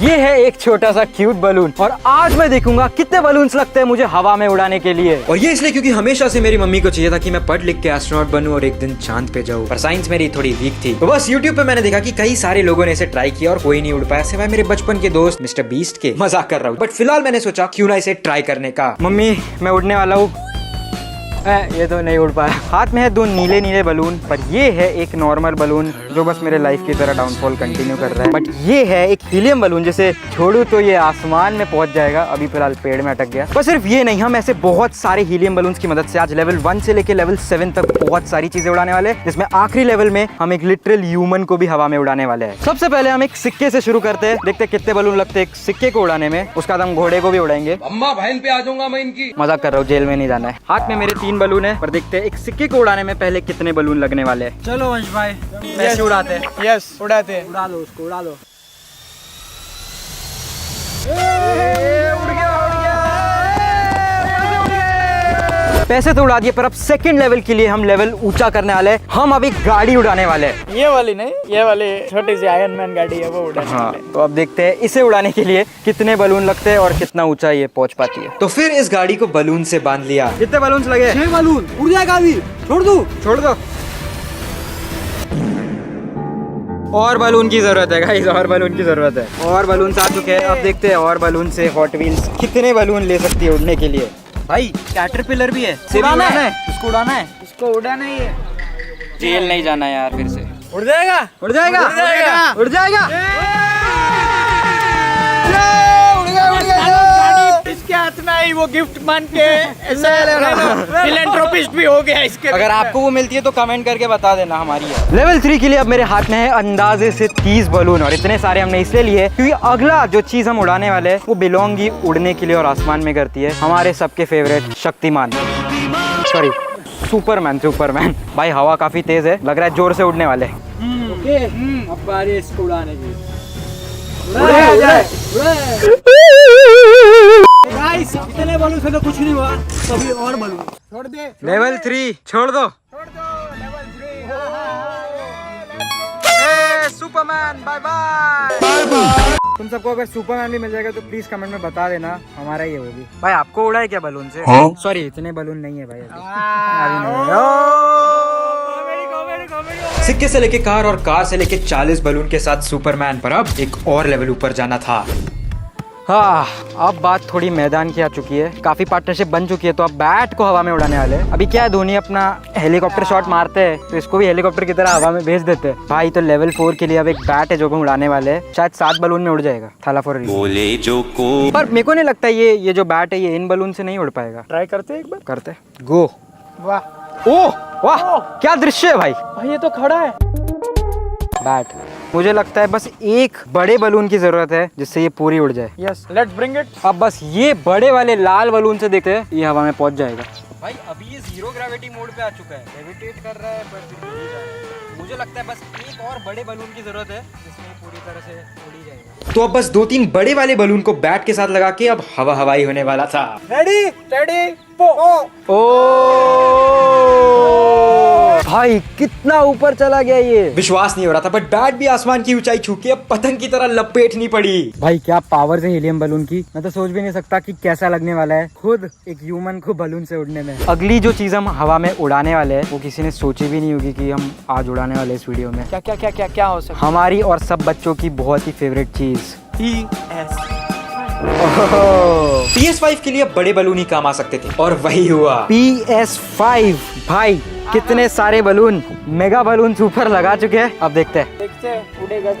ये है एक छोटा सा क्यूट बलून और आज मैं देखूंगा कितने बलून्स लगते हैं मुझे हवा में उड़ाने के लिए। और ये इसलिए क्योंकि हमेशा से मेरी मम्मी को चाहिए था कि मैं पढ़ लिख के एस्ट्रोनॉट बनूं और एक दिन चांद पे जाऊं, पर साइंस मेरी थोड़ी वीक थी। तो बस यूट्यूब पे मैंने देखा कि कई सारे लोगों ने इसे ट्राई किया और कोई नहीं उड़ पाया सिवाय मेरे बचपन के दोस्त मिस्टर बीस्ट के। मजाक कर रहा हूँ, बट फिलहाल मैंने सोचा क्यों ना इसे ट्राई करने का। मम्मी मैं उड़ने वाला हूँ। ये तो नहीं उड़ पाया। हाथ में है दो नीले नीले बलून, पर ये है एक नॉर्मल बलून जो बस मेरे लाइफ की तरह डाउनफॉल कंटिन्यू कर रहा है। बट ये है एक हीलियम बलून, जिसे छोड़ू तो ये आसमान में पहुंच जाएगा। अभी फिलहाल पेड़ में अटक गया। पर सिर्फ ये नहीं, हम ऐसे बहुत सारे हीलियम बलून की मदद से आज लेवल 1 से लेकर लेवल 7 तक बहुत सारी चीजें उड़ाने वाले हैं, जिसमें आखिरी लेवल में हम एक लिटरल ह्यूमन को भी हवा में उड़ाने वाले हैं। सबसे पहले हम एक सिक्के से शुरू करते हैं, देखते कितने बलून लगते हैं एक सिक्के को उड़ाने में। उसके बाद हम घोड़े को भी उड़ाएंगे। अम्मा बहन पे आ जाऊंगा मैं इनकी। मजाक कर रहा हूँ, जेल में नहीं जाना है। हाथ में मेरे 3 बलून है, पर देखते हैं एक सिक्के को उड़ाने में पहले कितने बलून लगने वाले हैं। चलो वंश भाई पैसे उड़ाते हैं। यस उड़ाते हैं। उड़ा लो उसको, उड़ा लो। पैसे तो उड़ा दिए, पर अब सेकंड लेवल के लिए हम लेवल ऊंचा करने वाले हैं। हम अभी गाड़ी उड़ाने वाले हैं। ये वाली नहीं, ये वाली छोटी सी आयरन मैन गाड़ी है, वो उड़ाने वाले हैं। तो अब देखते हैं इसे उड़ाने के लिए कितने बलून लगते हैं और कितना ऊंचा ये पहुंच पाती है। तो फिर इस गाड़ी को बलून से बांध लिया। कितने बलून लगे? 6 बलून। उड़ जाएगा अभी। छोड़ दो। और बलून की जरूरत है गाइस, और बलून की जरूरत है। और बलून आ चुके हैं। अब देखते हैं और बलून से हॉट व्हील्स कितने बलून ले सकती है उड़ने के लिए। भाई कैटरपिलर भी है, उड़ाना है। उसको उड़ाना है। इसको उड़ाना ही है। जेल नहीं जाना यार फिर से। उड़ जाएगा। उड़ जाएगा। उड़ जाएगा। उड़ जाएगा। इसके हाथ में आई वो गिफ्ट मान के ऐसा फिलैंथ्रोपिस्ट भी हो गया इसके। अगर आपको वो मिलती है तो कमेंट करके बता देना, हमारी है। लेवल 3 के लिए अब मेरे हाथ में है अंदाजे से 30 बलून, और इतने सारे हमने इसलिए लिए क्योंकि अगला जो चीज हम उड़ाने वाले हैं वो बिलोंग ही उड़ने के लिए और आसमान में करती है। हमारे सबके फेवरेट शक्तिमान, सॉरी सुपरमैन। भाई हवा काफी तेज है, लग रहा है जोर से उड़ने वाले। अब बारी है इसको उड़ाने की। गाइस इतने बलून से तो कुछ नहीं हुआ, कभी और बलून छोड़ दे। लेवल 3 छोड़ दो। लेवल 3। Superman bye bye. तुम सबको अगर सुपरमैन भी मिल जाएगा तो प्लीज कमेंट में बता देना, हमारा ये होगी। भाई आपको उड़ा है क्या बलून से? सॉरी इतने बलून नहीं है भाई अभी सिक्के से लेके कार और कार से लेके 40 बलून के साथ सुपरमैन, पर अब एक और लेवल ऊपर जाना था। हाँ, अब बात थोड़ी मैदान की आ चुकी है। काफी पार्टनरशिप बन चुकी है, तो अब बैट को हवा में उड़ाने वाले हैं। अभी क्या है, धोनी अपना हेलीकॉप्टर शॉट मारते हैं तो इसको भी हेलीकॉप्टर की तरह हवा में भेज देते हैं। भाई तो लेवल 4 के लिए अब एक बैट है जो हम उड़ाने वाले हैं। शायद 7 बलून में उड़ जाएगा। थाला फॉर बोले जो को, पर मेरे को नहीं लगता ये जो बैट है ये इन बलून से नहीं उड़ पाएगा। ट्राई करते हैं एक बार। करते गो। वाह ओह वाह, क्या दृश्य है भाई। भाई ये तो खड़ा है बैट। मुझे लगता है बस एक बड़े बलून की जरूरत है जिससे ये पूरी उड़ जाए। Yes let's bring it. अब बस ये बड़े वाले लाल बलून से देखते हैं ये हवा में पहुंच जाएगा। भाई अभी ये 0 ग्रेविटी मोड पे आ चुका है, लेविटेट कर रहा है पर फिर उड़ ही जा रहा है। मुझे लगता है बस एक और बड़े बलून की जरूरत है जिसमें ये पूरी तरह से उड़ ही जाएगा। तो अब बस 2-3 बड़े वाले बलून को बैट के साथ लगा के अब हवाई होने वाला था। रेडी पो। ओ भाई कितना ऊपर चला गया ये, विश्वास नहीं हो रहा था, बट बैट भी आसमान की ऊंचाई छू के अब पतंग की तरह लपेटनी पड़ी। भाई क्या पावर है हीलियम बलून की। मैं तो सोच भी नहीं सकता कि कैसा लगने वाला है खुद एक ह्यूमन को बलून से उड़ने में। अगली जो चीज हम हवा में उड़ाने वाले हैं वो किसी ने सोची भी नहीं होगी कि हम आज उड़ाने वाले इस वीडियो में। क्या हो सकता? हमारी और सब बच्चों की बहुत ही फेवरेट चीज PS5 के लिए बड़े बलून ही काम आ सकते थे, और वही हुआ। PS5 भाई कितने सारे बलून, मेगा बलून ऊपर लगा चुके हैं। अब देखते हैं उड़ेगा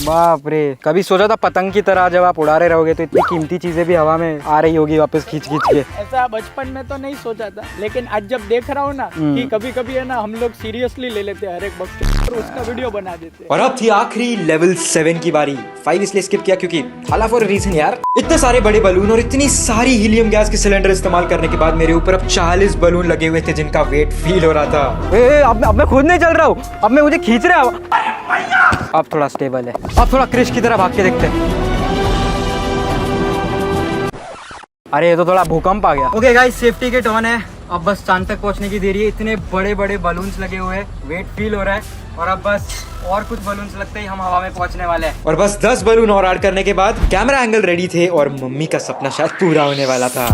बाप रे। कभी सोचा था पतंग की तरह जब आप उड़ा रहे रहोगे तो इतनी कीमती चीजें भी हवा में आ रही होगी वापस खींच के। ऐसा बचपन में तो नहीं सोचा था, लेकिन आज जब देख रहा हूँ ना कि कभी कभी है ना हम लोग सीरियसली ले लेते हैं हर एक वक्त और उसका वीडियो बना देते हैं। और अब थी आखिरी लेवल 7 की बारी। 5 इसलिए स्किप किया क्योंकि हाला फॉर रीजन यार। इतने सारे बड़े बलून और इतनी सारी हीलियम गैस के सिलेंडर इस्तेमाल करने के बाद मेरे ऊपर अब 40 बलून लगे हुए थे जिनका वेट फील हो रहा था। अब मैं खुद नहीं चल रहा हूँ, अब मैं मुझे खींच रहा हूँ। अब थोड़ा स्टेबल है, अब थोड़ा क्रिश की तरह भाग के देखते हैं। अरे ये तो थोड़ा भूकंप आ गया। Okay guys, safety kit on है। अब बस चांद तक पहुंचने की देरी है। इतने बड़े बड़े बलून्स लगे हुए हैं, वेट फील हो रहा है। और अब बस और कुछ बलून्स लगते ही हम हवा में पहुंचने वाले हैं। और बस 10 बलून और ऐड करने के बाद कैमरा एंगल रेडी थे और मम्मी का सपना शायद पूरा होने वाला था।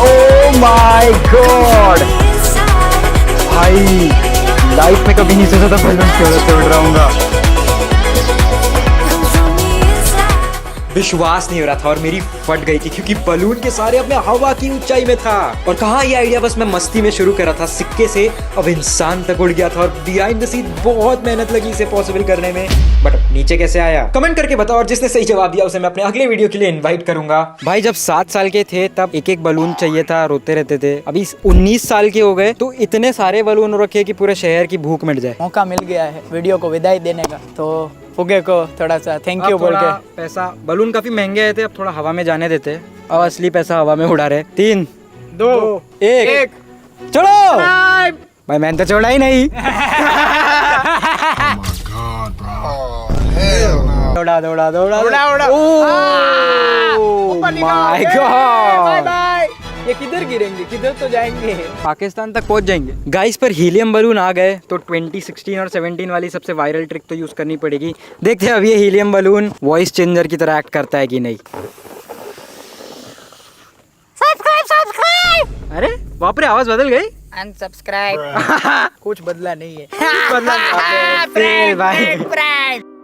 ओह माय गॉड भाई, लाइफ में कभी नहीं सोचा था बलून की वजह से उड़ रहा हूँगा। विश्वास नहीं हो रहा था और मेरी फट गई थी क्योंकि बलून के सारे अपने हवा की ऊंचाई में था। और कहाँ ये आइडिया बस मैं मस्ती में शुरू करा था, सिक्के से अब इंसान तक उड़ गया था। और बिहाइंड द सीन बहुत मेहनत लगी इसे पॉसिबल करने में, बट नीचे कैसे आया कमेंट करके बताओ। और जिसने सही जवाब दिया उसे मैं अपने अगले वीडियो के लिए इन्वाइट करूंगा। भाई जब 7 साल के थे तब एक एक बलून चाहिए था, रोते रहते थे। अभी 19 साल के हो गए तो इतने सारे बलून रखे कि पूरे शहर की भूख मिट जाए। मौका मिल गया है वीडियो को विदाई देने का, तो फुगे को थोड़ा सा थैंक यू अब बोल थोड़ा के पैसा, बलून काफी महंगे आए थे, अब थोड़ा हवा में जाने देते। अब असली पैसा हवा में उड़ा रहे। 3 2 1 चलो भाई, मैंने तो छोड़ा ही नहीं। दौड़ा दौड़ा दौड़ा उड़ा। माय गॉड, ये किधर गिरेंगे, किधर तो जाएंगे। पाकिस्तान तक पहुंच जाएंगे गाइस। पर हीलियम बलून आ गए तो 2016 और 17 वाली सबसे वायरल ट्रिक तो यूज करनी पड़ेगी। देखते हैं अब ये हीलियम बलून वॉइस चेंजर की तरह एक्ट करता है कि नहीं। सब्सक्राइब। अरे बाप रे, आवाज बदल गई। अनसब्सक्राइब। कुछ बदला नहीं है। बदला भाई।